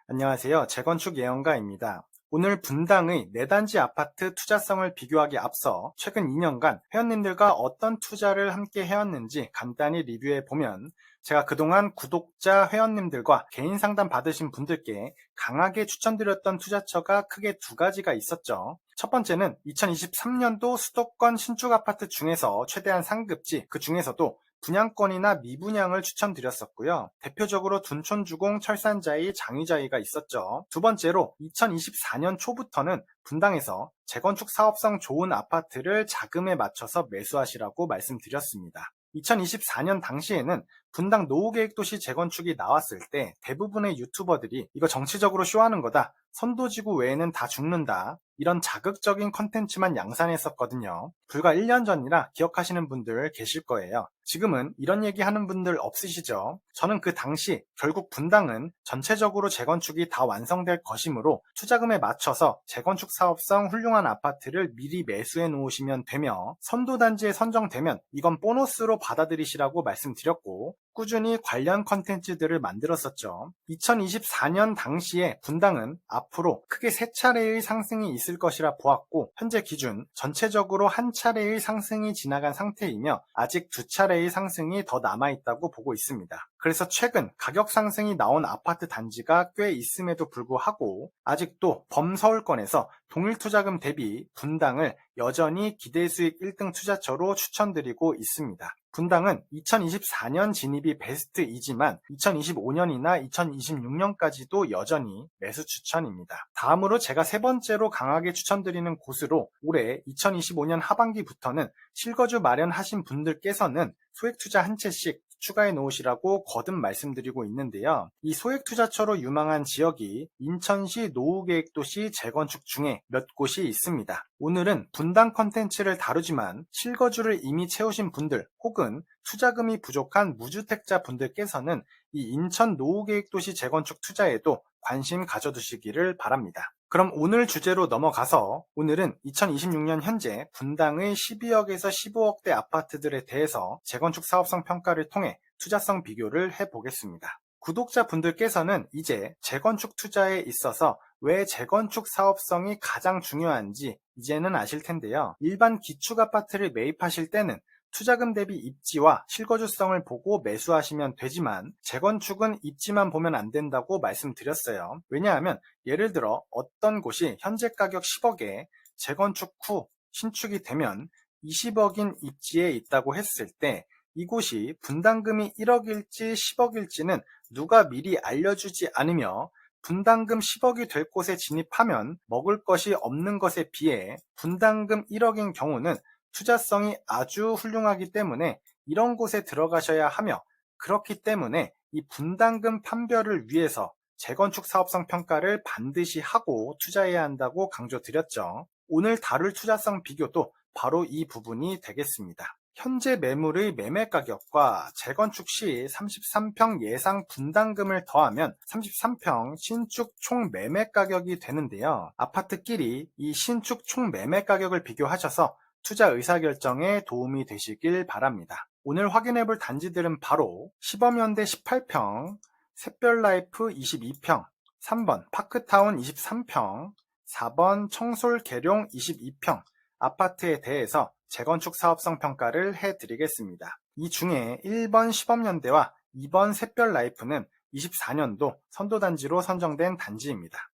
안녕하세요. 재건축 예언가입니다. 오늘 분당의 내단지 아파트 투자성을 비교하기에 앞서 최근 2년간 회원님들과 어떤 투자를 함께 해왔는지 간단히 리뷰해 보면 제가 그동안 구독자 회원님들과 개인 상담 받으신 분들께 강하게 추천드렸던 투자처가 크게 두 가지가 있었죠. 첫 번째는 2023년도 수도권 신축 아파트 중에서 최대한 상급지, 그 중에서도 분양권이나 미분양을 추천드렸었고요. 대표적으로 둔촌주공, 철산자이, 장위자이가 있었죠. 두 번째로 2024년 초부터는 분당에서 재건축 사업성 좋은 아파트를 자금에 맞춰서 매수하시라고 말씀드렸습니다. 2024년 당시에는 분당 노후계획도시 재건축이 나왔을 때 대부분의 유튜버들이 이거 정치적으로 쇼하는 거다, 선도지구 외에는 다 죽는다, 이런 자극적인 컨텐츠만 양산했었거든요. 불과 1년 전이라 기억하시는 분들 계실 거예요. 지금은 이런 얘기 하는 분들 없으시죠? 저는 그 당시 결국 분당은 전체적으로 재건축이 다 완성될 것이므로 투자금에 맞춰서 재건축 사업성 훌륭한 아파트를 미리 매수해 놓으시면 되며, 선도단지에 선정되면 이건 보너스로 받아들이시라고 말씀드렸고 꾸준히 관련 컨텐츠들을 만들었었죠. 2024년 당시에 분당은 앞으로 크게 세 차례의 상승이 있을 것이라 보았고, 현재 기준 전체적으로 한 차례의 상승이 지나간 상태이며 아직 두 차례의 상승이 더 남아있다고 보고 있습니다. 그래서 최근 가격 상승이 나온 아파트 단지가 꽤 있음에도 불구하고 아직도 범서울권에서 동일투자금 대비 분당을 여전히 기대수익 1등 투자처로 추천드리고 있습니다. 분당은 2024년 진입이 베스트이지만 2025년이나 2026년까지도 여전히 매수 추천입니다. 다음으로 제가 세 번째로 강하게 추천드리는 곳으로 올해 2025년 하반기부터는 실거주 마련하신 분들께서는 소액투자 한 채씩 추가해 놓으시라고 거듭 말씀드리고 있는데요. 이 소액투자처로 유망한 지역이 인천시 노후계획도시 재건축 중에 몇 곳이 있습니다. 오늘은 분당 컨텐츠를 다루지만 실거주를 이미 채우신 분들 혹은 투자금이 부족한 무주택자 분들께서는 이 인천 노후계획도시 재건축 투자에도 관심 가져두시기를 바랍니다. 그럼 오늘 주제로 넘어가서 오늘은 2026년 현재 분당의 12억에서 15억대 아파트들에 대해서 재건축 사업성 평가를 통해 투자성 비교를 해보겠습니다. 구독자분들께서는 이제 재건축 투자에 있어서 왜 재건축 사업성이 가장 중요한지 이제는 아실 텐데요. 일반 기축 아파트를 매입하실 때는 투자금 대비 입지와 실거주성을 보고 매수하시면 되지만 재건축은 입지만 보면 안 된다고 말씀드렸어요. 왜냐하면 예를 들어 어떤 곳이 현재 가격 10억에 재건축 후 신축이 되면 20억인 입지에 있다고 했을 때 이곳이 분담금이 1억일지 10억일지는 누가 미리 알려주지 않으며 분담금 10억이 될 곳에 진입하면 먹을 것이 없는 것에 비해 분담금 1억인 경우는 투자성이 아주 훌륭하기 때문에 이런 곳에 들어가셔야 하며, 그렇기 때문에 이 분담금 판별을 위해서 재건축 사업성 평가를 반드시 하고 투자해야 한다고 강조드렸죠. 오늘 다룰 투자성 비교도 바로 이 부분이 되겠습니다. 현재 매물의 매매 가격과 재건축 시 33평 예상 분담금을 더하면 33평 신축 총 매매 가격이 되는데요. 아파트끼리 이 신축 총 매매 가격을 비교하셔서 투자 의사결정에 도움이 되시길 바랍니다. 오늘 확인해볼 단지들은 바로 시범현대 18평, 샛별라이프 22평, 3번 파크타운 23평, 4번 청솔계룡 22평 아파트에 대해서 재건축 사업성 평가를 해드리겠습니다. 이 중에 1번 시범현대와 2번 샛별라이프는 24년도 선도단지로 선정된 단지입니다.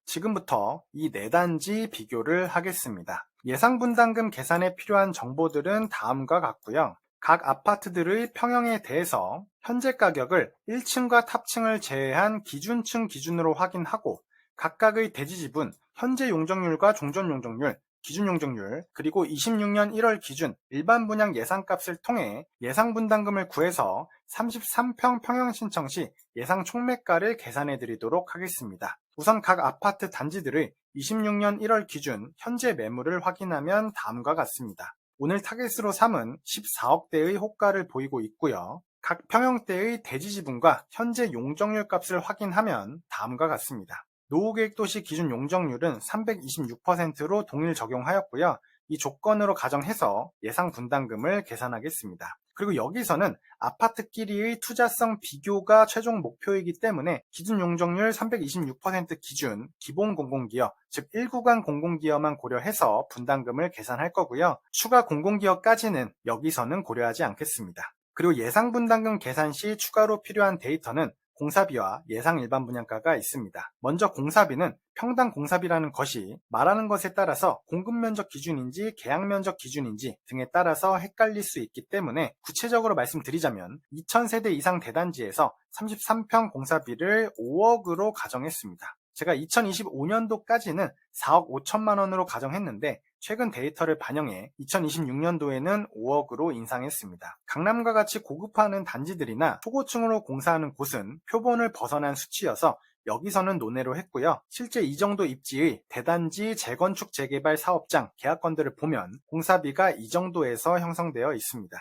지금부터 이 네 단지 비교를 하겠습니다. 예상 분담금 계산에 필요한 정보들은 다음과 같고요. 각 아파트들의 평형에 대해서 현재 가격을 1층과 탑층을 제외한 기준층 기준으로 확인하고 각각의 대지지분, 현재 용적률과 종전 용적률, 기준 용적률, 그리고 26년 1월 기준 일반 분양 예상값을 통해 예상 분담금을 구해서 33평 평형 신청 시 예상 총매가를 계산해 드리도록 하겠습니다. 우선 각 아파트 단지들의 26년 1월 기준 현재 매물을 확인하면 다음과 같습니다. 오늘 타겟으로 삼은 14억대의 호가를 보이고 있고요. 각 평형대의 대지지분과 현재 용적률 값을 확인하면 다음과 같습니다. 노후계획도시 기준 용적률은 326%로 동일 적용하였고요. 이 조건으로 가정해서 예상 분담금을 계산하겠습니다. 그리고 여기서는 아파트끼리의 투자성 비교가 최종 목표이기 때문에 기준 용적률 326% 기준 기본 공공기업, 즉 1구간 공공기업만 고려해서 분담금을 계산할 거고요. 추가 공공기업까지는 여기서는 고려하지 않겠습니다. 그리고 예상 분담금 계산 시 추가로 필요한 데이터는 공사비와 예상 일반 분양가가 있습니다. 먼저 공사비는 평당 공사비라는 것이 말하는 것에 따라서 공급면적 기준인지 계약면적 기준인지 등에 따라서 헷갈릴 수 있기 때문에 구체적으로 말씀드리자면 2000세대 이상 대단지에서 33평 공사비를 5억으로 가정했습니다. 제가 2025년도까지는 4억 5천만 원으로 가정했는데 최근 데이터를 반영해 2026년도에는 5억으로 인상했습니다. 강남과 같이 고급화하는 단지들이나 초고층으로 공사하는 곳은 표본을 벗어난 수치여서 여기서는 논외로 했고요. 실제 이 정도 입지의 대단지 재건축 재개발 사업장 계약건들을 보면 공사비가 이 정도에서 형성되어 있습니다.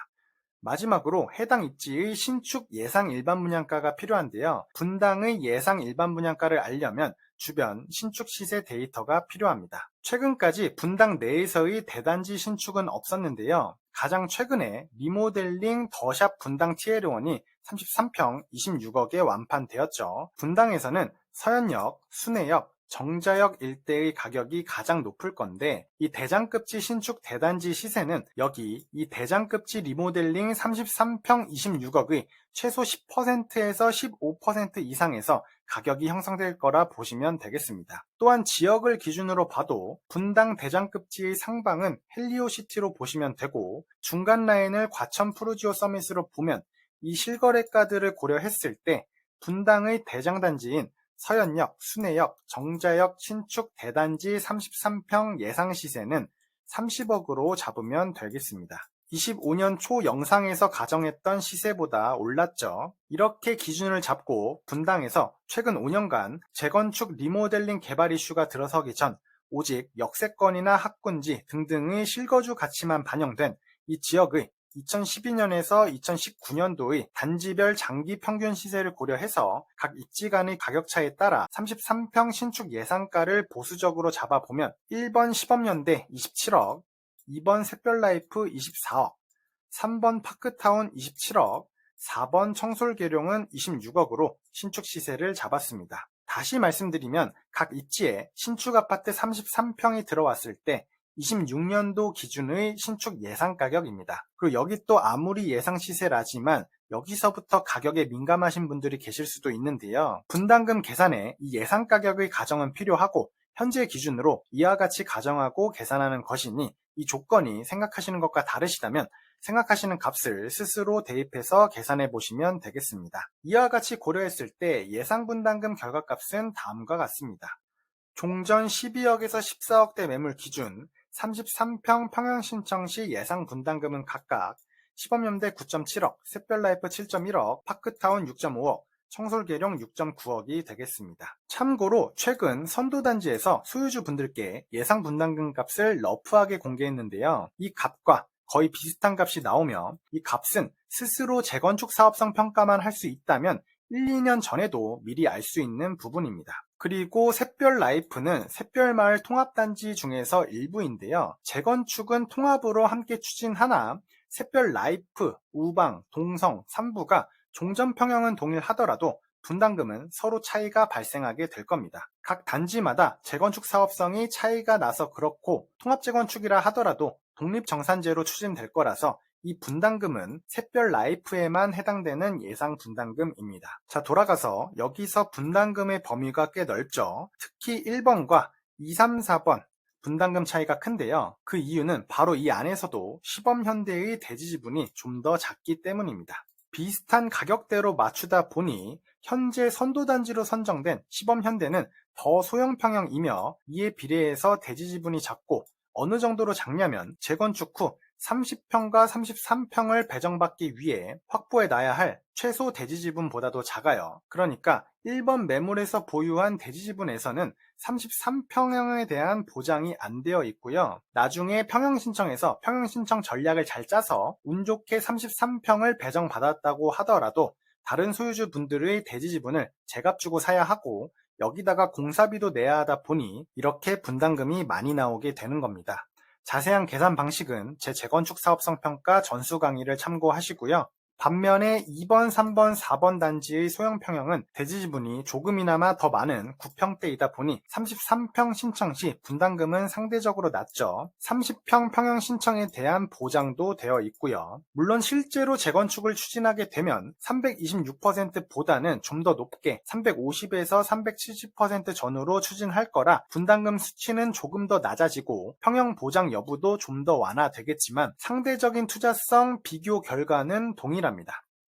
마지막으로 해당 입지의 신축 예상 일반 분양가가 필요한데요. 분당의 예상 일반 분양가를 알려면 주변 신축 시세 데이터가 필요합니다. 최근까지 분당 내에서의 대단지 신축은 없었는데요. 가장 최근에 리모델링 더샵 분당 TL1이 33평 26억에 완판되었죠. 분당에서는 서현역, 순회역, 정자역 일대의 가격이 가장 높을 건데 이 대장급지 신축 대단지 시세는 여기 이 대장급지 리모델링 33평 26억의 최소 10%에서 15% 이상에서 가격이 형성될 거라 보시면 되겠습니다. 또한 지역을 기준으로 봐도 분당 대장급지의 상방은 헬리오시티로 보시면 되고 중간 라인을 과천 푸르지오 서밋으로 보면 이 실거래가들을 고려했을 때 분당의 대장단지인 서현역, 순회역, 정자역 신축 대단지 33평 예상 시세는 30억으로 잡으면 되겠습니다. 25년 초 영상에서 가정했던 시세보다 올랐죠. 이렇게 기준을 잡고 분당에서 최근 5년간 재건축 리모델링 개발 이슈가 들어서기 전 오직 역세권이나 학군지 등등의 실거주 가치만 반영된 이 지역의 2012년에서 2019년도의 단지별 장기 평균 시세를 고려해서 각 입지 간의 가격 차에 따라 33평 신축 예상가를 보수적으로 잡아보면 1번 시범연대 27억, 2번 샛별라이프 24억, 3번 파크타운 27억, 4번 청솔계룡은 26억으로 신축 시세를 잡았습니다. 다시 말씀드리면 각 입지에 신축 아파트 33평이 들어왔을 때 26년도 기준의 신축 예상 가격입니다. 그리고 여기 또 아무리 예상 시세라지만 여기서부터 가격에 민감하신 분들이 계실 수도 있는데요. 분담금 계산에 이 예상 가격의 가정은 필요하고 현재 기준으로 이와 같이 가정하고 계산하는 것이니 이 조건이 생각하시는 것과 다르시다면 생각하시는 값을 스스로 대입해서 계산해 보시면 되겠습니다. 이와 같이 고려했을 때 예상 분담금 결과값은 다음과 같습니다. 종전 12억에서 14억대 매물 기준 33평 평형 신청 시 예상 분담금은 각각 시범연대 9.7억, 샛별라이프 7.1억, 파크타운 6.5억, 청솔계룡 6.9억이 되겠습니다. 참고로 최근 선도단지에서 소유주 분들께 예상 분담금 값을 러프하게 공개했는데요. 이 값과 거의 비슷한 값이 나오며 이 값은 스스로 재건축 사업성 평가만 할 수 있다면 1, 2년 전에도 미리 알 수 있는 부분입니다. 그리고 샛별라이프는 샛별마을 통합단지 중에서 일부인데요. 재건축은 통합으로 함께 추진하나 샛별라이프, 우방, 동성, 3부가 종전평형은 동일하더라도 분담금은 서로 차이가 발생하게 될 겁니다. 각 단지마다 재건축 사업성이 차이가 나서 그렇고 통합재건축이라 하더라도 독립정산제로 추진될 거라서 이 분담금은 샛별라이프에만 해당되는 예상 분담금입니다. 자, 돌아가서 여기서 분담금의 범위가 꽤 넓죠. 특히 1번과 2, 3, 4번 분담금 차이가 큰데요. 그 이유는 바로 이 안에서도 시범현대의 대지지분이 좀 더 작기 때문입니다. 비슷한 가격대로 맞추다 보니 현재 선도단지로 선정된 시범현대는 더 소형평형이며 이에 비례해서 대지지분이 작고 어느 정도로 작냐면 재건축 후 30평과 33평을 배정받기 위해 확보해 놔야 할 최소 대지지분보다도 작아요. 그러니까 1번 매물에서 보유한 대지지분에서는 33평형에 대한 보장이 안 되어 있고요. 나중에 평형신청에서 평형신청 전략을 잘 짜서 운 좋게 33평을 배정받았다고 하더라도 다른 소유주분들의 대지지분을 제값 주고 사야 하고 여기다가 공사비도 내야 하다 보니 이렇게 분담금이 많이 나오게 되는 겁니다. 자세한 계산 방식은 제 재건축 사업성 평가 전수 강의를 참고하시고요. 반면에 2번, 3번, 4번 단지의 소형 평형은 대지 지분이 조금이나마 더 많은 9평대이다 보니 33평 신청 시 분담금은 상대적으로 낮죠. 30평 평형 신청에 대한 보장도 되어 있고요. 물론 실제로 재건축을 추진하게 되면 326%보다는 좀 더 높게 350에서 370% 전후로 추진할 거라 분담금 수치는 조금 더 낮아지고 평형 보장 여부도 좀 더 완화되겠지만 상대적인 투자성 비교 결과는 동일합니다.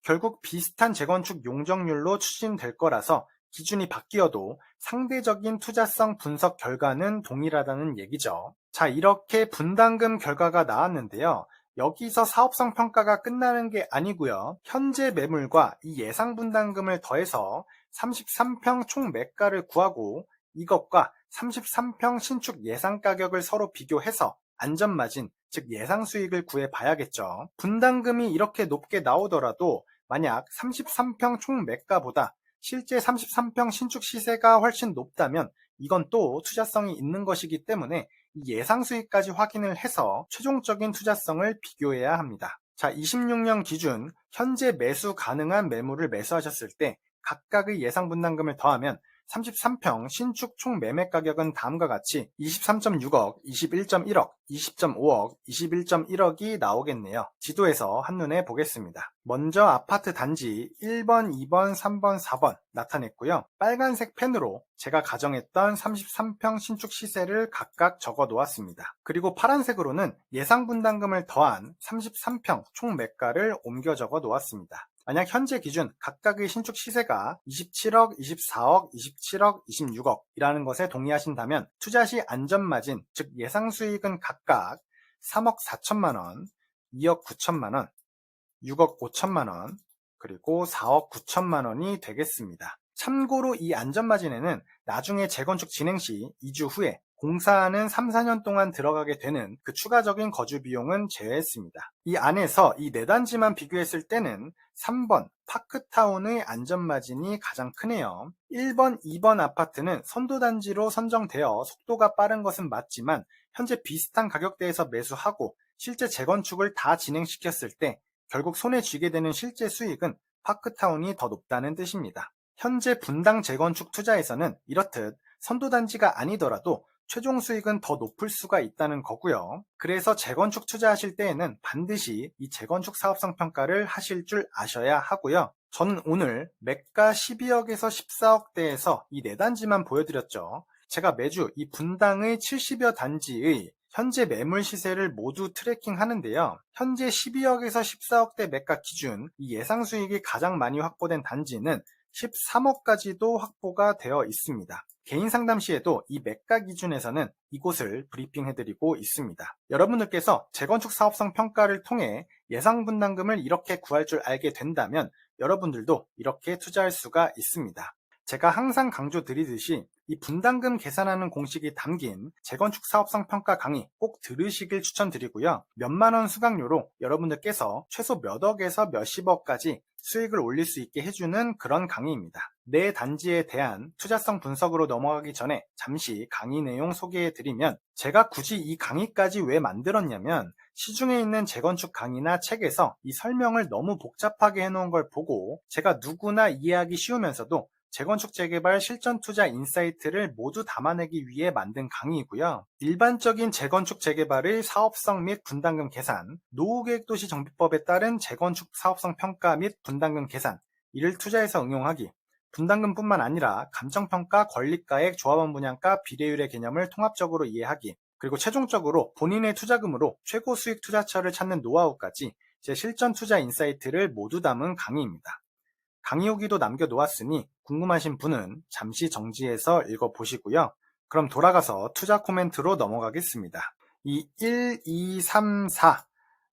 결국 비슷한 재건축 용적률로 추진될 거라서 기준이 바뀌어도 상대적인 투자성 분석 결과는 동일하다는 얘기죠. 자, 이렇게 분담금 결과가 나왔는데요. 여기서 사업성 평가가 끝나는 게 아니고요. 현재 매물과 이 예상 분담금을 더해서 33평 총 매가를 구하고 이것과 33평 신축 예상 가격을 서로 비교해서 안전마진, 즉 예상 수익을 구해봐야겠죠. 분담금이 이렇게 높게 나오더라도 만약 33평 총 매가보다 실제 33평 신축 시세가 훨씬 높다면 이건 또 투자성이 있는 것이기 때문에 예상 수익까지 확인을 해서 최종적인 투자성을 비교해야 합니다. 자, 26년 기준 현재 매수 가능한 매물을 매수하셨을 때 각각의 예상 분담금을 더하면 33평 신축 총 매매 가격은 다음과 같이 23.6억, 21.1억, 20.5억, 21.1억이 나오겠네요. 지도에서 한눈에 보겠습니다. 먼저 아파트 단지 1번, 2번, 3번, 4번 나타냈고요. 빨간색 펜으로 제가 가정했던 33평 신축 시세를 각각 적어 놓았습니다. 그리고 파란색으로는 예상 분담금을 더한 33평 총 매가를 옮겨 적어 놓았습니다. 만약 현재 기준 각각의 신축 시세가 27억, 24억, 27억, 26억 이라는 것에 동의하신다면 투자 시 안전마진, 즉 예상 수익은 각각 3억 4천만 원, 2억 9천만 원, 6억 5천만 원, 그리고 4억 9천만 원이 되겠습니다. 참고로 이 안전마진에는 나중에 재건축 진행 시 2주 후에 공사하는 3, 4년 동안 들어가게 되는 그 추가적인 거주 비용은 제외했습니다. 이 안에서 이 네 단지만 비교했을 때는 3번 파크타운의 안전마진이 가장 크네요. 1번, 2번 아파트는 선도단지로 선정되어 속도가 빠른 것은 맞지만 현재 비슷한 가격대에서 매수하고 실제 재건축을 다 진행시켰을 때 결국 손에 쥐게 되는 실제 수익은 파크타운이 더 높다는 뜻입니다. 현재 분당 재건축 투자에서는 이렇듯 선도단지가 아니더라도 최종 수익은 더 높을 수가 있다는 거고요. 그래서 재건축 투자하실 때에는 반드시 이 재건축 사업성 평가를 하실 줄 아셔야 하고요. 저는 오늘 매가 12억에서 14억대에서 이 네 단지만 보여드렸죠. 제가 매주 이 분당의 70여 단지의 현재 매물 시세를 모두 트래킹 하는데요. 현재 12억에서 14억대 매가 기준 이 예상 수익이 가장 많이 확보된 단지는 13억까지도 확보가 되어 있습니다. 개인 상담 시에도 이 매가 기준에서는 이곳을 브리핑해드리고 있습니다. 여러분들께서 재건축 사업성 평가를 통해 예상 분담금을 이렇게 구할 줄 알게 된다면 여러분들도 이렇게 투자할 수가 있습니다. 제가 항상 강조드리듯이 이 분담금 계산하는 공식이 담긴 재건축 사업성 평가 강의 꼭 들으시길 추천드리고요. 몇만 원 수강료로 여러분들께서 최소 몇 억에서 몇십억까지 수익을 올릴 수 있게 해주는 그런 강의입니다. 내 단지에 대한 투자성 분석으로 넘어가기 전에 잠시 강의 내용 소개해드리면 제가 굳이 이 강의까지 왜 만들었냐면 시중에 있는 재건축 강의나 책에서 이 설명을 너무 복잡하게 해놓은 걸 보고 제가 누구나 이해하기 쉬우면서도 재건축 재개발 실전 투자 인사이트를 모두 담아내기 위해 만든 강의이고요. 일반적인 재건축 재개발의 사업성 및 분담금 계산, 노후계획도시 정비법에 따른 재건축 사업성 평가 및 분담금 계산, 이를 투자에서 응용하기, 분담금뿐만 아니라 감정평가, 권리가액, 조합원 분양가, 비례율의 개념을 통합적으로 이해하기, 그리고 최종적으로 본인의 투자금으로 최고 수익 투자처를 찾는 노하우까지 제 실전 투자 인사이트를 모두 담은 강의입니다. 강의 후기도 남겨놓았으니 궁금하신 분은 잠시 정지해서 읽어보시고요. 그럼 돌아가서 투자 코멘트로 넘어가겠습니다. 이 1, 2, 3, 4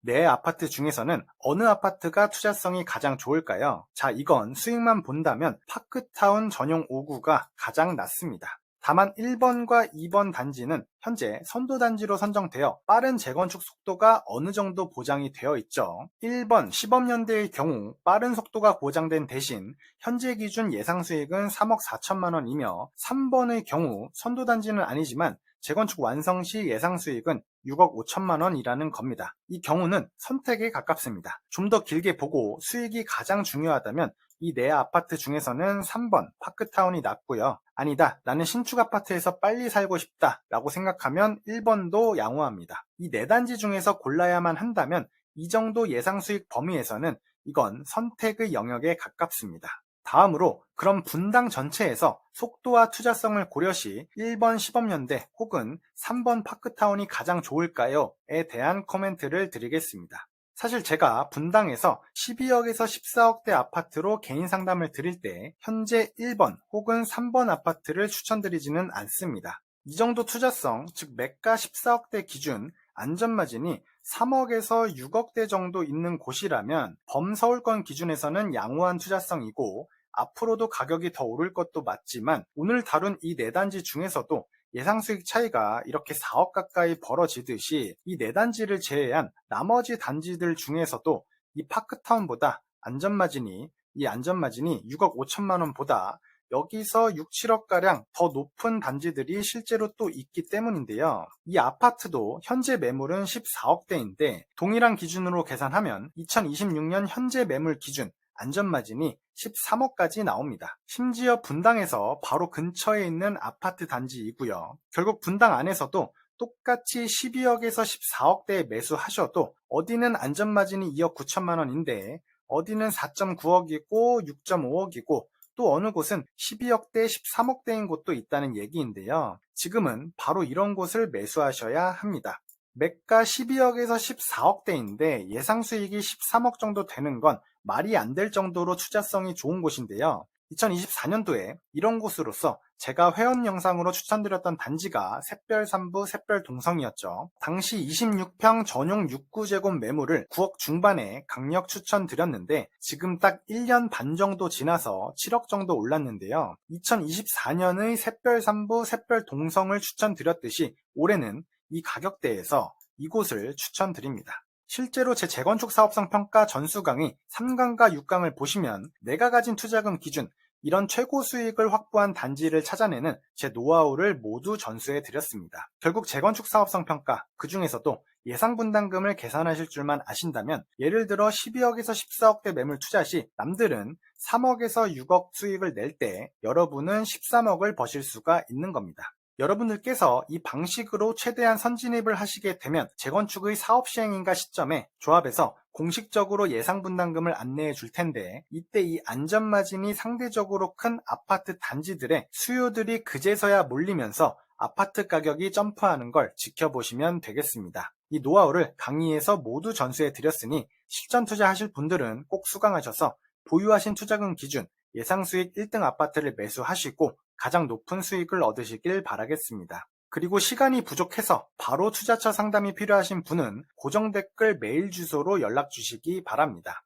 네 아파트 중에서는 어느 아파트가 투자성이 가장 좋을까요? 자, 이건 수익만 본다면 파크타운 전용 5구가 가장 낮습니다. 다만 1번과 2번 단지는 현재 선도단지로 선정되어 빠른 재건축 속도가 어느 정도 보장이 되어 있죠. 1번 시범연대의 경우 빠른 속도가 보장된 대신 현재 기준 예상 수익은 3억 4천만 원이며 3번의 경우 선도단지는 아니지만 재건축 완성 시 예상 수익은 6억 5천만 원이라는 겁니다. 이 경우는 선택에 가깝습니다. 좀 더 길게 보고 수익이 가장 중요하다면 이 네 아파트 중에서는 3번 파크타운이 낫고요. 아니다, 나는 신축 아파트에서 빨리 살고 싶다 라고 생각하면 1번도 양호합니다. 이 네 단지 중에서 골라야만 한다면 이 정도 예상 수익 범위에서는 이건 선택의 영역에 가깝습니다. 다음으로 그럼 분당 전체에서 속도와 투자성을 고려시 1번 시범연대 혹은 3번 파크타운이 가장 좋을까요? 에 대한 코멘트를 드리겠습니다. 사실 제가 분당에서 12억에서 14억대 아파트로 개인 상담을 드릴 때 현재 1번 혹은 3번 아파트를 추천드리지는 않습니다. 이 정도 투자성, 즉 매가 14억대 기준 안전마진이 3억에서 6억대 정도 있는 곳이라면 범서울권 기준에서는 양호한 투자성이고 앞으로도 가격이 더 오를 것도 맞지만 오늘 다룬 이 네 단지 중에서도 예상 수익 차이가 이렇게 4억 가까이 벌어지듯이 이 네 단지를 제외한 나머지 단지들 중에서도 이 파크타운보다 안전마진이 6억 5천만 원보다 여기서 6, 7억가량 더 높은 단지들이 실제로 또 있기 때문인데요. 이 아파트도 현재 매물은 14억대인데 동일한 기준으로 계산하면 2026년 현재 매물 기준 안전마진이 13억까지 나옵니다. 심지어 분당에서 바로 근처에 있는 아파트 단지이고요. 결국 분당 안에서도 똑같이 12억에서 14억대에 매수하셔도 어디는 안전마진이 2억 9천만 원인데 어디는 4.9억이고 6.5억이고 또 어느 곳은 12억대, 13억대인 곳도 있다는 얘기인데요. 지금은 바로 이런 곳을 매수하셔야 합니다. 매가 12억에서 14억대인데 예상 수익이 13억 정도 되는 건 말이 안 될 정도로 투자성이 좋은 곳인데요. 2024년도에 이런 곳으로서 제가 회원 영상으로 추천드렸던 단지가 샛별3부 샛별동성이었죠. 당시 26평 전용 6구제곱 매물을 9억 중반에 강력 추천드렸는데 지금 딱 1년 반 정도 지나서 7억 정도 올랐는데요. 2024년의 샛별3부 샛별동성을 추천드렸듯이 올해는 이 가격대에서 이곳을 추천드립니다. 실제로 제 재건축 사업성 평가 전수강의 3강과 6강을 보시면 내가 가진 투자금 기준 이런 최고 수익을 확보한 단지를 찾아내는 제 노하우를 모두 전수해 드렸습니다. 결국 재건축 사업성 평가 그 중에서도 예상 분담금을 계산하실 줄만 아신다면 예를 들어 12억에서 14억대 매물 투자 시 남들은 3억에서 6억 수익을 낼 때 여러분은 13억을 버실 수가 있는 겁니다. 여러분들께서 이 방식으로 최대한 선진입을 하시게 되면 재건축의 사업 시행인가 시점에 조합에서 공식적으로 예상 분담금을 안내해 줄 텐데 이때 이 안전마진이 상대적으로 큰 아파트 단지들의 수요들이 그제서야 몰리면서 아파트 가격이 점프하는 걸 지켜보시면 되겠습니다. 이 노하우를 강의에서 모두 전수해 드렸으니 실전 투자하실 분들은 꼭 수강하셔서 보유하신 투자금 기준 예상 수익 1등 아파트를 매수하시고 가장 높은 수익을 얻으시길 바라겠습니다. 그리고 시간이 부족해서 바로 투자처 상담이 필요하신 분은 고정 댓글 메일 주소로 연락 주시기 바랍니다.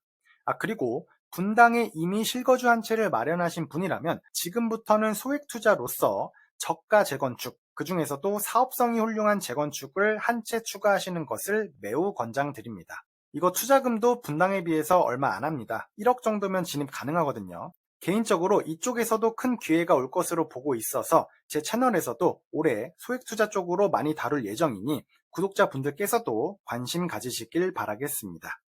그리고 분당에 이미 실거주 한 채를 마련하신 분이라면 지금부터는 소액 투자로서 저가 재건축, 그 중에서도 사업성이 훌륭한 재건축을 한 채 추가하시는 것을 매우 권장드립니다. 이거 투자금도 분당에 비해서 얼마 안 합니다. 1억 정도면 진입 가능하거든요. 개인적으로 이쪽에서도 큰 기회가 올 것으로 보고 있어서 제 채널에서도 올해 소액 투자 쪽으로 많이 다룰 예정이니 구독자분들께서도 관심 가지시길 바라겠습니다.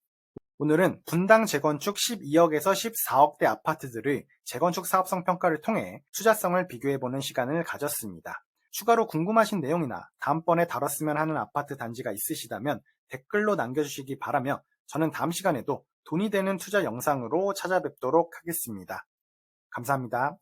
오늘은 분당 재건축 12억에서 14억대 아파트들의 재건축 사업성 평가를 통해 투자성을 비교해보는 시간을 가졌습니다. 추가로 궁금하신 내용이나 다음번에 다뤘으면 하는 아파트 단지가 있으시다면 댓글로 남겨주시기 바라며 저는 다음 시간에도 돈이 되는 투자 영상으로 찾아뵙도록 하겠습니다. 감사합니다.